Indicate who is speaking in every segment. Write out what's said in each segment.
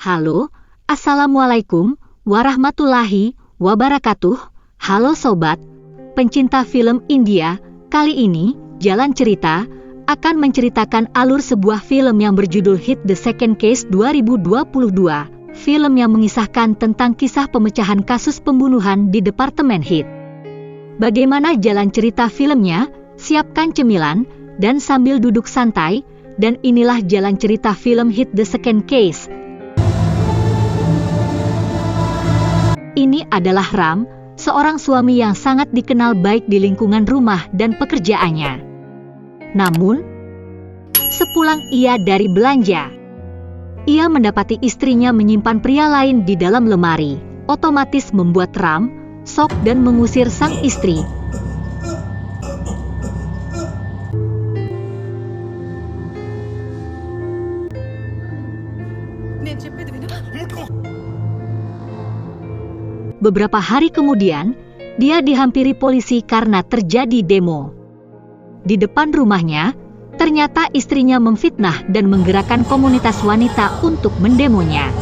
Speaker 1: Halo, Assalamualaikum warahmatullahi wabarakatuh. Halo sobat, pencinta film India. Kali ini, Jalan Cerita akan menceritakan alur sebuah film yang berjudul Hit the Second Case 2022. Film yang mengisahkan tentang kisah pemecahan kasus pembunuhan di Departemen Hit. Bagaimana jalan cerita filmnya? Siapkan cemilan dan sambil duduk santai, dan inilah jalan cerita film Hit the Second Case. Ini adalah Ram, seorang suami yang sangat dikenal baik di lingkungan rumah dan pekerjaannya. Namun, sepulang ia dari belanja, ia mendapati istrinya menyimpan pria lain di dalam lemari. Otomatis membuat Ram shock dan mengusir sang istri. Beberapa hari kemudian, dia dihampiri polisi karena terjadi demo. Di depan rumahnya, ternyata istrinya memfitnah dan menggerakkan komunitas wanita untuk mendemonya.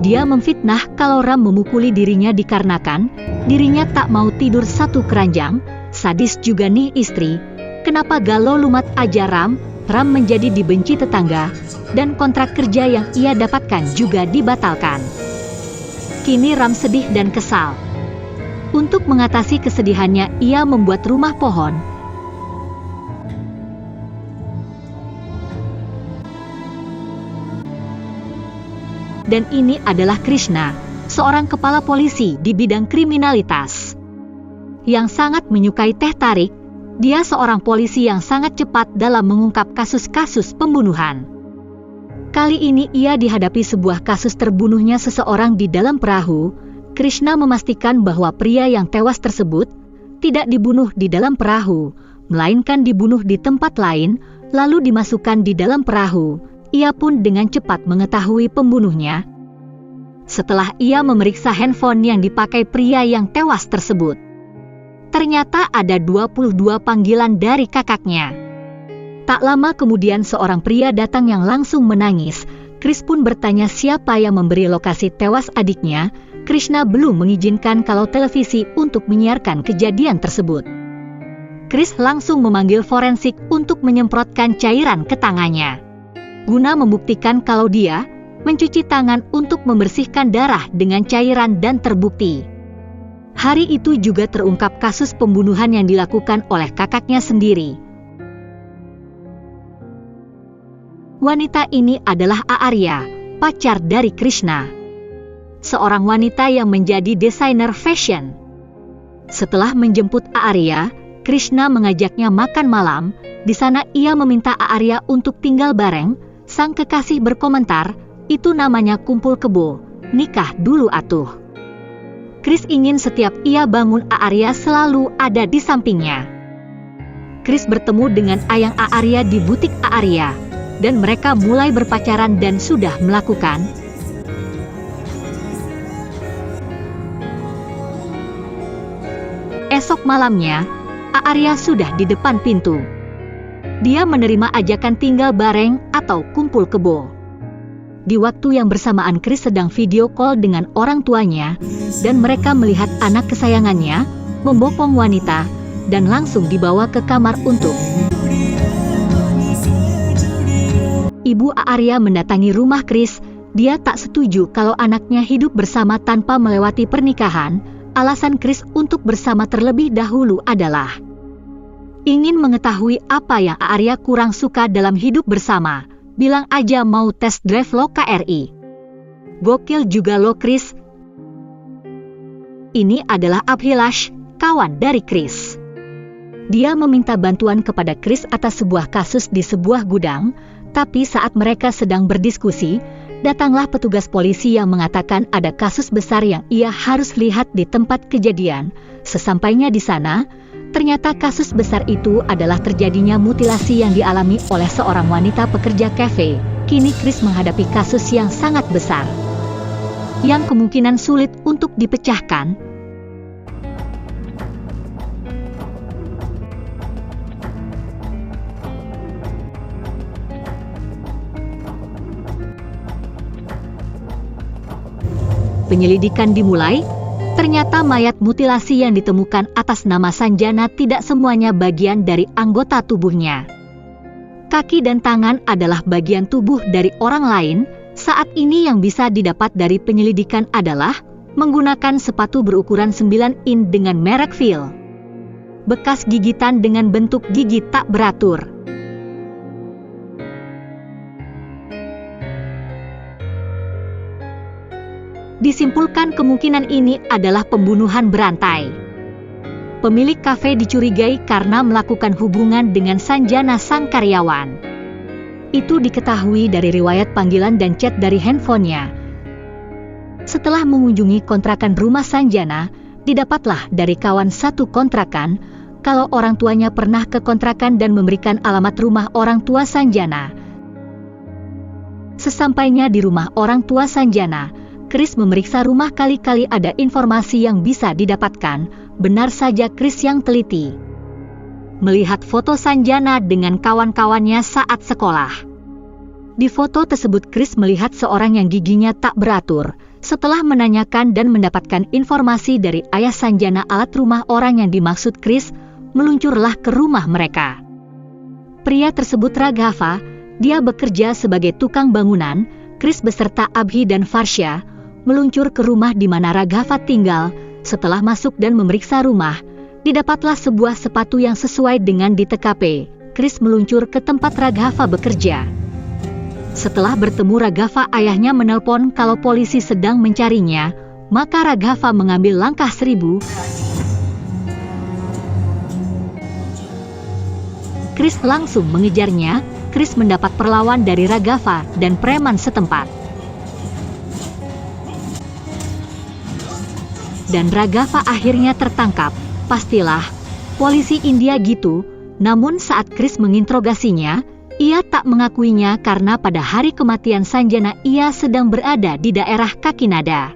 Speaker 1: Dia memfitnah kalau Ram memukuli dirinya dikarenakan dirinya tak mau tidur satu keranjang. Sadis juga nih istri. Kenapa galau lumat aja Ram? Ram menjadi dibenci tetangga, dan kontrak kerja yang ia dapatkan juga dibatalkan. Kini Ram sedih dan kesal. Untuk mengatasi kesedihannya, ia membuat rumah pohon. Dan ini adalah Krishna, seorang kepala polisi di bidang kriminalitas, yang sangat menyukai teh tarik. Dia seorang polisi yang sangat cepat dalam mengungkap kasus-kasus pembunuhan. Kali ini ia dihadapi sebuah kasus terbunuhnya seseorang di dalam perahu. Krishna memastikan bahwa pria yang tewas tersebut tidak dibunuh di dalam perahu, melainkan dibunuh di tempat lain, lalu dimasukkan di dalam perahu. Ia pun dengan cepat mengetahui pembunuhnya setelah ia memeriksa handphone yang dipakai pria yang tewas tersebut. Ternyata ada 22 panggilan dari kakaknya. Tak lama kemudian seorang pria datang yang langsung menangis. Chris pun bertanya siapa yang memberi lokasi tewas adiknya. Krishna belum mengizinkan kalau televisi untuk menyiarkan kejadian tersebut. Chris langsung memanggil forensik untuk menyemprotkan cairan ke tangannya, guna membuktikan kalau dia mencuci tangan untuk membersihkan darah dengan cairan, dan terbukti. Hari itu juga terungkap kasus pembunuhan yang dilakukan oleh kakaknya sendiri. Wanita ini adalah Aarya, pacar dari Krishna, seorang wanita yang menjadi desainer fashion. Setelah menjemput Aarya, Krishna mengajaknya makan malam. Di sana ia meminta Aarya untuk tinggal bareng. Sang kekasih berkomentar, itu namanya kumpul kebo, nikah dulu atuh. Chris ingin setiap ia bangun Aarya selalu ada di sampingnya. Chris bertemu dengan ayang Aarya di butik Aarya, dan mereka mulai berpacaran dan sudah melakukan esok malamnya, Aarya sudah di depan pintu. Dia menerima ajakan tinggal bareng atau kumpul kebo. Di waktu yang bersamaan Chris sedang video call dengan orang tuanya, dan mereka melihat anak kesayangannya membopong wanita dan langsung dibawa ke kamar untuk Ibu Aarya mendatangi rumah Chris. Dia tak setuju kalau anaknya hidup bersama tanpa melewati pernikahan. Alasan Chris untuk bersama terlebih dahulu adalah ingin mengetahui apa yang Aarya kurang suka dalam hidup bersama. Bilang aja mau test drive lo KRI. Gokil juga lo Chris. Ini adalah Abhilash, kawan dari Chris. Dia meminta bantuan kepada Chris atas sebuah kasus di sebuah gudang. Tapi saat mereka sedang berdiskusi, datanglah petugas polisi yang mengatakan ada kasus besar yang ia harus lihat di tempat kejadian. Sesampainya di sana, ternyata kasus besar itu adalah terjadinya mutilasi yang dialami oleh seorang wanita pekerja kafe. Kini Chris menghadapi kasus yang sangat besar, yang kemungkinan sulit untuk dipecahkan. penyelidikan dimulai, ternyata mayat mutilasi yang ditemukan atas nama Sanjana tidak semuanya bagian dari anggota tubuhnya. Kaki dan tangan adalah bagian tubuh dari orang lain. Saat ini yang bisa didapat dari penyelidikan adalah menggunakan sepatu berukuran 9 in dengan merek Feel. Bekas gigitan dengan bentuk gigi tak beratur. Disimpulkan kemungkinan ini adalah pembunuhan berantai. Pemilik kafe dicurigai karena melakukan hubungan dengan Sanjana sang karyawan. Itu diketahui dari riwayat panggilan dan chat dari handphonenya. Setelah mengunjungi kontrakan rumah Sanjana, didapatlah dari kawan satu kontrakan kalau orang tuanya pernah ke kontrakan dan memberikan alamat rumah orang tua Sanjana. Sesampainya di rumah orang tua Sanjana, Chris memeriksa rumah kali-kali ada informasi yang bisa didapatkan. Benar saja Chris yang teliti melihat foto Sanjana dengan kawan-kawannya saat sekolah. Di foto tersebut Chris melihat seorang yang giginya tak beratur. Setelah menanyakan dan mendapatkan informasi dari ayah Sanjana alat rumah orang yang dimaksud Chris, meluncurlah ke rumah mereka. Pria tersebut Raghava, dia bekerja sebagai tukang bangunan. Chris beserta Abhi dan Farsha meluncur ke rumah di mana Raghava tinggal. Setelah masuk dan memeriksa rumah, didapatlah sebuah sepatu yang sesuai dengan di TKP. Chris meluncur ke tempat Raghava bekerja. Setelah bertemu Raghava, ayahnya menelpon kalau polisi sedang mencarinya, maka Raghava mengambil langkah 1000. Chris langsung mengejarnya. Chris mendapat perlawan dari Raghava dan preman setempat. Dan Raghava akhirnya tertangkap. Pastilah, polisi India gitu. Namun saat Chris menginterogasinya, ia tak mengakuinya karena pada hari kematian Sanjana ia sedang berada di daerah Kakinada.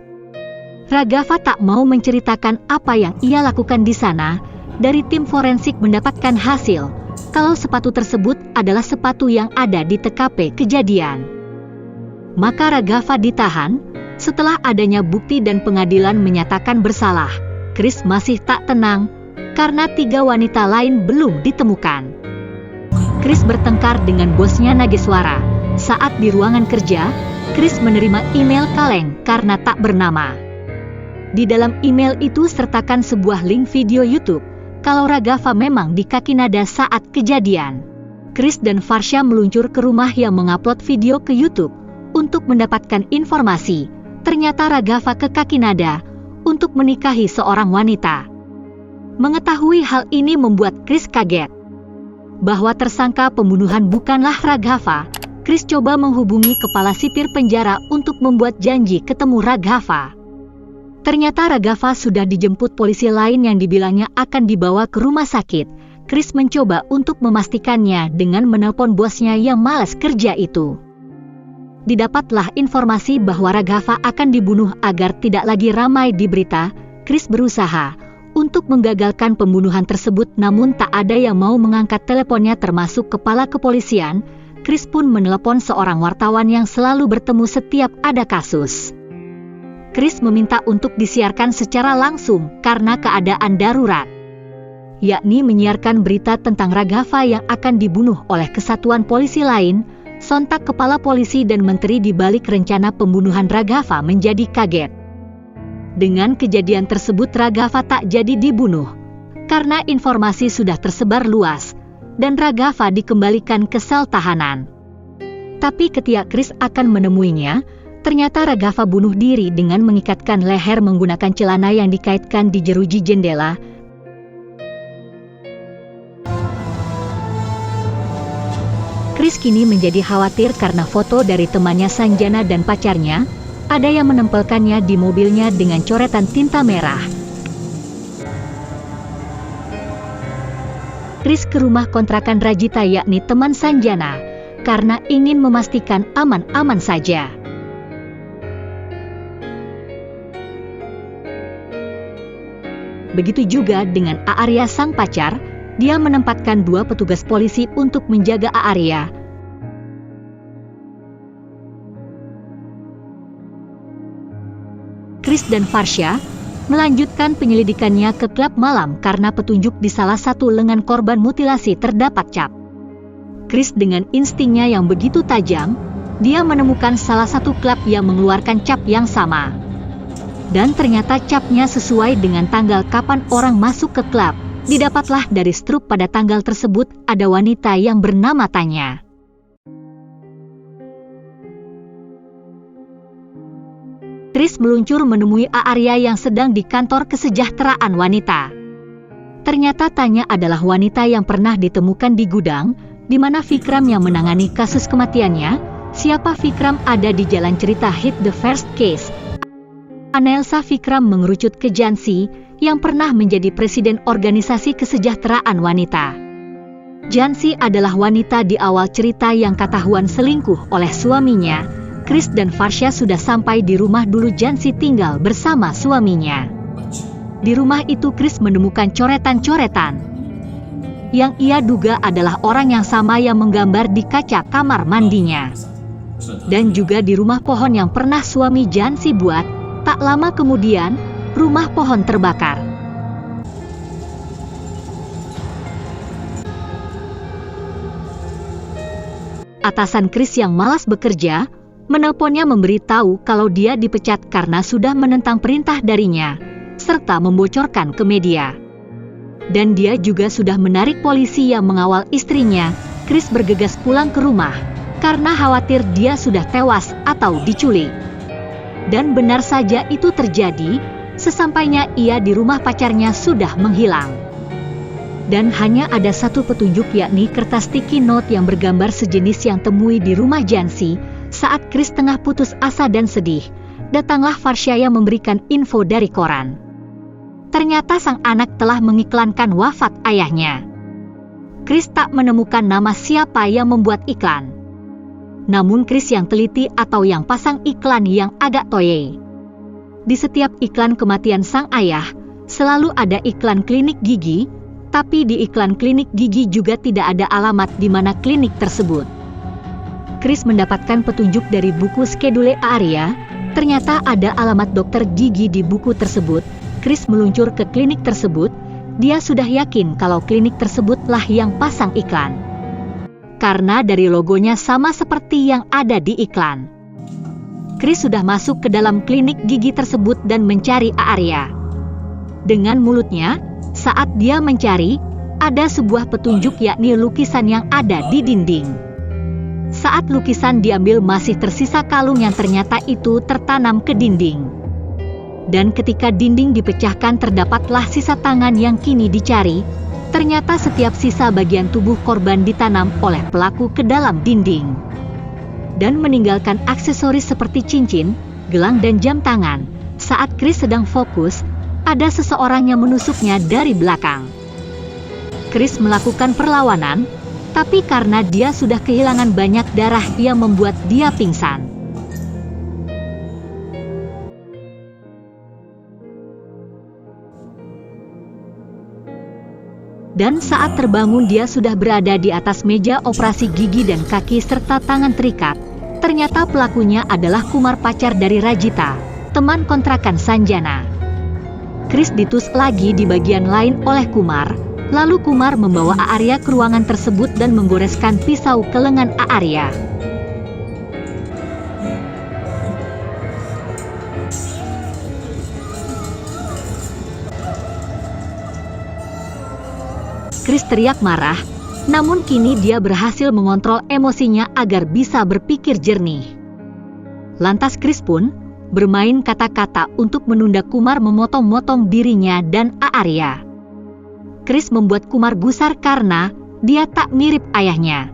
Speaker 1: Raghava tak mau menceritakan apa yang ia lakukan di sana. Dari tim forensik mendapatkan hasil kalau sepatu tersebut adalah sepatu yang ada di TKP kejadian. Maka Raghava ditahan. Setelah adanya bukti dan pengadilan menyatakan bersalah, Chris masih tak tenang karena 3 wanita lain belum ditemukan. Chris bertengkar dengan bosnya Nageswara. Saat di ruangan kerja, Chris menerima email kaleng karena tak bernama. Di dalam email itu sertakan sebuah link video YouTube kalau Raghava memang di Kakinada saat kejadian. Chris dan Farsha meluncur ke rumah yang mengupload video ke YouTube untuk mendapatkan informasi. Ternyata Raghava ke Kakinada untuk menikahi seorang wanita. Mengetahui hal ini membuat Chris kaget. Bahwa tersangka pembunuhan bukanlah Raghava, Chris coba menghubungi kepala sipir penjara untuk membuat janji ketemu Raghava. Ternyata Raghava sudah dijemput polisi lain yang dibilangnya akan dibawa ke rumah sakit. Chris mencoba untuk memastikannya dengan menelpon bosnya yang malas kerja itu. Didapatlah informasi bahwa Raghava akan dibunuh agar tidak lagi ramai di berita. Chris berusaha untuk menggagalkan pembunuhan tersebut namun tak ada yang mau mengangkat teleponnya termasuk kepala kepolisian. Chris pun menelepon seorang wartawan yang selalu bertemu setiap ada kasus. Chris meminta untuk disiarkan secara langsung karena keadaan darurat, yakni menyiarkan berita tentang Raghava yang akan dibunuh oleh kesatuan polisi lain. Sontak kepala polisi dan menteri di balik rencana pembunuhan Raghava menjadi kaget. Dengan kejadian tersebut Raghava tak jadi dibunuh, karena informasi sudah tersebar luas, dan Raghava dikembalikan ke sel tahanan. Tapi ketika Chris akan menemuinya, ternyata Raghava bunuh diri dengan mengikatkan leher menggunakan celana yang dikaitkan di jeruji jendela. Chris kini menjadi khawatir karena foto dari temannya Sanjana dan pacarnya, ada yang menempelkannya di mobilnya dengan coretan tinta merah. Chris ke rumah kontrakan Rajita yakni teman Sanjana, karena ingin memastikan aman-aman saja. Begitu juga dengan Aarya sang pacar. Dia menempatkan 2 petugas polisi untuk menjaga Aarya. Chris dan Farsha melanjutkan penyelidikannya ke klub malam karena petunjuk di salah satu lengan korban mutilasi terdapat cap. Chris dengan instingnya yang begitu tajam, dia menemukan salah satu klub yang mengeluarkan cap yang sama. Dan ternyata capnya sesuai dengan tanggal kapan orang masuk ke klub. Didapatlah dari struk pada tanggal tersebut ada wanita yang bernama Tanya. Chris meluncur menemui Arya yang sedang di kantor kesejahteraan wanita. Ternyata Tanya adalah wanita yang pernah ditemukan di gudang, di mana Vikram yang menangani kasus kematiannya. Siapa Vikram ada di jalan cerita Hit the First Case. Anelsa Vikram mengerucut ke Jansi, yang pernah menjadi presiden organisasi kesejahteraan wanita. Jansi adalah wanita di awal cerita yang ketahuan selingkuh oleh suaminya. Chris dan Farsha sudah sampai di rumah dulu Jansi tinggal bersama suaminya. Di rumah itu Chris menemukan coretan-coretan yang ia duga adalah orang yang sama yang menggambar di kaca kamar mandinya. Dan juga di rumah pohon yang pernah suami Jansi buat. Tak lama kemudian, rumah pohon terbakar. Atasan Chris yang malas bekerja, menelponnya memberitahu kalau dia dipecat karena sudah menentang perintah darinya, serta membocorkan ke media. Dan dia juga sudah menarik polisi yang mengawal istrinya. Chris bergegas pulang ke rumah, karena khawatir dia sudah tewas atau diculik. Dan benar saja itu terjadi, sesampainya ia di rumah pacarnya sudah menghilang. Dan hanya ada satu petunjuk yakni kertas sticky note yang bergambar sejenis yang temui di rumah Jansi. Saat Chris tengah putus asa dan sedih, datanglah Farsha yang memberikan info dari koran. Ternyata sang anak telah mengiklankan wafat ayahnya. Chris tak menemukan nama siapa yang membuat iklan. Namun Chris yang teliti atau yang pasang iklan yang agak toye. Di setiap iklan kematian sang ayah, selalu ada iklan klinik gigi, tapi di iklan klinik gigi juga tidak ada alamat di mana klinik tersebut. Chris mendapatkan petunjuk dari buku skedule Arya, ternyata ada alamat dokter gigi di buku tersebut. Chris meluncur ke klinik tersebut, dia sudah yakin kalau klinik tersebutlah yang pasang iklan. Karena dari logonya sama seperti yang ada di iklan. Chris sudah masuk ke dalam klinik gigi tersebut dan mencari Arya. Dengan mulutnya, saat dia mencari, ada sebuah petunjuk yakni lukisan yang ada di dinding. Saat lukisan diambil masih tersisa kalung yang ternyata itu tertanam ke dinding. Dan ketika dinding dipecahkan terdapatlah sisa tangan yang kini dicari. Ternyata setiap sisa bagian tubuh korban ditanam oleh pelaku ke dalam dinding. Dan meninggalkan aksesoris seperti cincin, gelang dan jam tangan. Saat Chris sedang fokus, ada seseorang yang menusuknya dari belakang. Chris melakukan perlawanan, tapi karena dia sudah kehilangan banyak darah yang membuat dia pingsan. Dan saat terbangun dia sudah berada di atas meja operasi gigi dan kaki serta tangan terikat. Ternyata pelakunya adalah Kumar, pacar dari Rajita, teman kontrakan Sanjana. Chris ditus lagi di bagian lain oleh Kumar. Lalu Kumar membawa Arya ke ruangan tersebut dan menggoreskan pisau ke lengan Arya. Chris teriak marah, namun kini dia berhasil mengontrol emosinya agar bisa berpikir jernih. Lantas Chris pun bermain kata-kata untuk menunda Kumar memotong-motong dirinya dan Arya. Chris membuat Kumar gusar karena dia tak mirip ayahnya.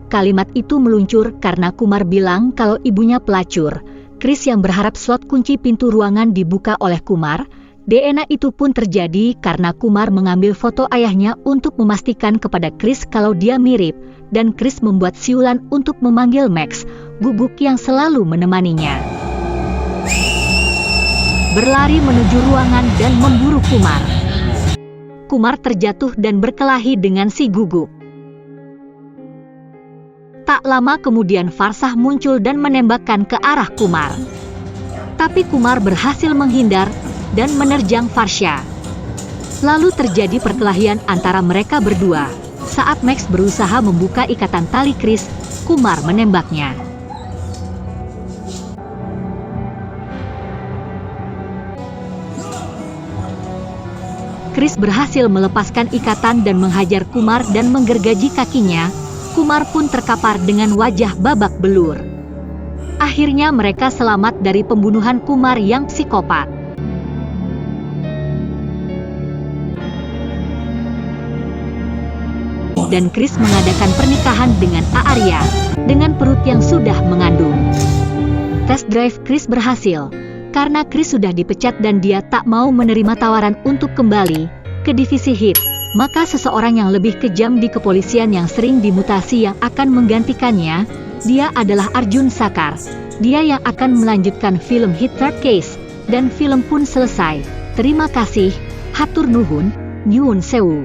Speaker 1: Kalimat itu meluncur karena Kumar bilang kalau ibunya pelacur. Chris yang berharap slot kunci pintu ruangan dibuka oleh Kumar. DNA itu pun terjadi karena Kumar mengambil foto ayahnya untuk memastikan kepada Chris kalau dia mirip, dan Chris membuat siulan untuk memanggil Max, guguk yang selalu menemaninya. Berlari menuju ruangan dan memburu Kumar. Kumar terjatuh dan berkelahi dengan si guguk. Tak lama kemudian Farsha muncul dan menembakkan ke arah Kumar. Tapi Kumar berhasil menghindar dan menerjang Varsha. Lalu terjadi perkelahian antara mereka berdua. Saat Max berusaha membuka ikatan tali Chris, Kumar menembaknya. Chris berhasil melepaskan ikatan dan menghajar Kumar dan menggergaji kakinya. Kumar pun terkapar dengan wajah babak belur. Akhirnya mereka selamat dari pembunuhan Kumar yang psikopat. Dan Chris mengadakan pernikahan dengan Aarya, dengan perut yang sudah mengandung. Tes drive Chris berhasil, karena Chris sudah dipecat dan dia tak mau menerima tawaran untuk kembali ke divisi hit. Maka seseorang yang lebih kejam di kepolisian yang sering dimutasi yang akan menggantikannya, dia adalah Arjun Sakar. Dia yang akan melanjutkan film hit Third Case, dan film pun selesai. Terima kasih, hatur nuhun, nyuwun sewu.